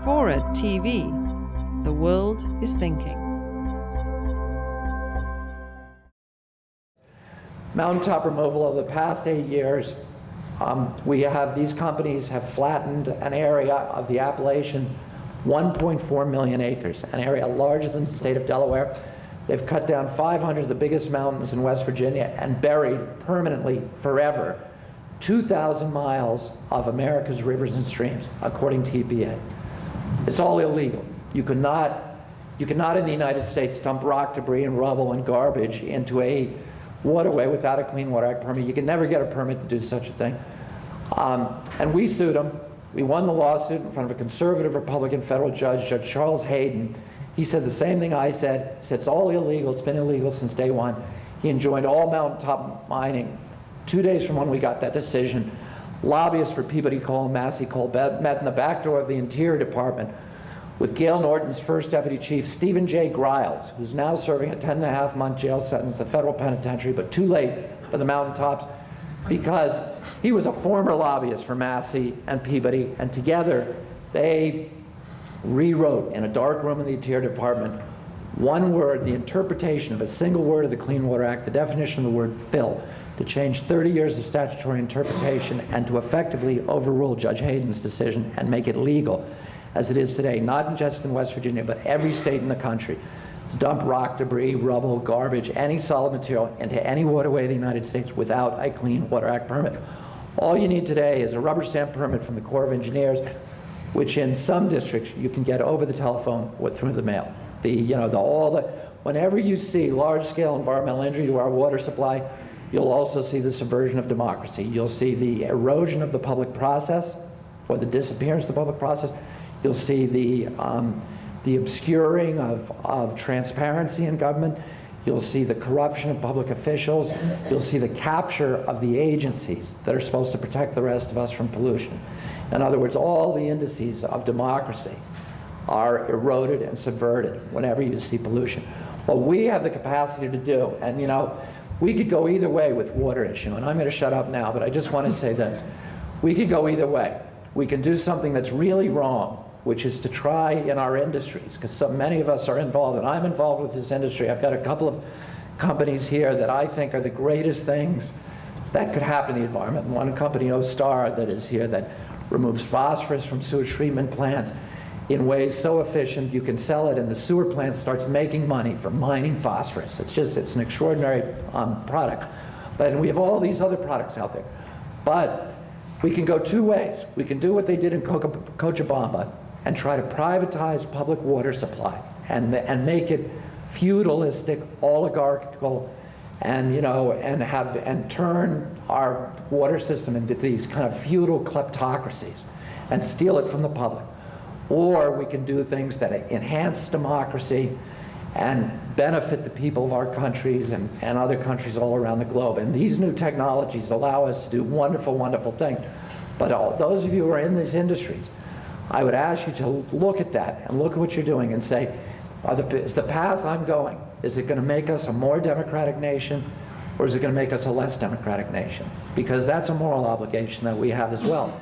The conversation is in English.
FORA.tv. The world is thinking. Mountaintop removal over the past 8 years, these companies have flattened an area of the Appalachian 1.4 million acres, an area larger than the state of Delaware. They've cut down 500 of the biggest mountains in West Virginia and buried permanently, forever, 2,000 miles of America's rivers and streams, according to EPA. It's all illegal. You cannot in the United States dump rock, debris, and rubble and garbage into a waterway without a Clean Water Act permit. You can never get a permit to do such a thing. And we sued them. We won the lawsuit in front of a conservative Republican federal judge, Judge Charles Hayden. He said the same thing I said. He said it's all illegal. It's been illegal since day one. He enjoined all mountaintop mining. 2 days from when we got that decision, lobbyists for Peabody Coal and Massey Coal met in the back door of the Interior Department with Gail Norton's first deputy chief, Stephen J. Griles, who's now serving a 10.5-month jail sentence at the federal penitentiary, but too late for the mountaintops, because he was a former lobbyist for Massey and Peabody, and together they rewrote in a dark room in the Interior Department one word, the interpretation of a single word of the Clean Water Act, the definition of the word fill, to change 30 years of statutory interpretation and to effectively overrule Judge Hayden's decision and make it legal as it is today, not just in West Virginia, but every state in the country, to dump rock, debris, rubble, garbage, any solid material into any waterway in the United States without a Clean Water Act permit. All you need today is a rubber stamp permit from the Corps of Engineers, which in some districts you can get over the telephone or through the mail. Whenever you see large-scale environmental injury to our water supply, you'll also see the subversion of democracy. You'll see the erosion of the public process, or the disappearance of the public process. You'll see the obscuring of transparency in government. You'll see the corruption of public officials. You'll see the capture of the agencies that are supposed to protect the rest of us from pollution. In other words, all the indices of democracy are eroded and subverted whenever you see pollution. What we have the capacity to do, and we could go either way with water issue, and I'm going to shut up now, but I just want to say this. We could go either way. We can do something that's really wrong, which is to try in our industries, because so many of us are involved, and I'm involved with this industry. I've got a couple of companies here that I think are the greatest things that could happen in the environment. One company, O-Star, that is here, that removes phosphorus from sewage treatment plants in ways so efficient you can sell it, and the sewer plant starts making money from mining phosphorus. It's an extraordinary product. And we have all these other products out there. But we can go two ways. We can do what they did in Cochabamba and try to privatize public water supply and make it feudalistic, oligarchical, and turn our water system into these kind of feudal kleptocracies and steal it from the public. Or we can do things that enhance democracy and benefit the people of our countries and other countries all around the globe. And these new technologies allow us to do wonderful, wonderful things. But those of you who are in these industries, I would ask you to look at that and look at what you're doing and say, is the path I'm going, is it going to make us a more democratic nation, or is it going to make us a less democratic nation? Because that's a moral obligation that we have as well.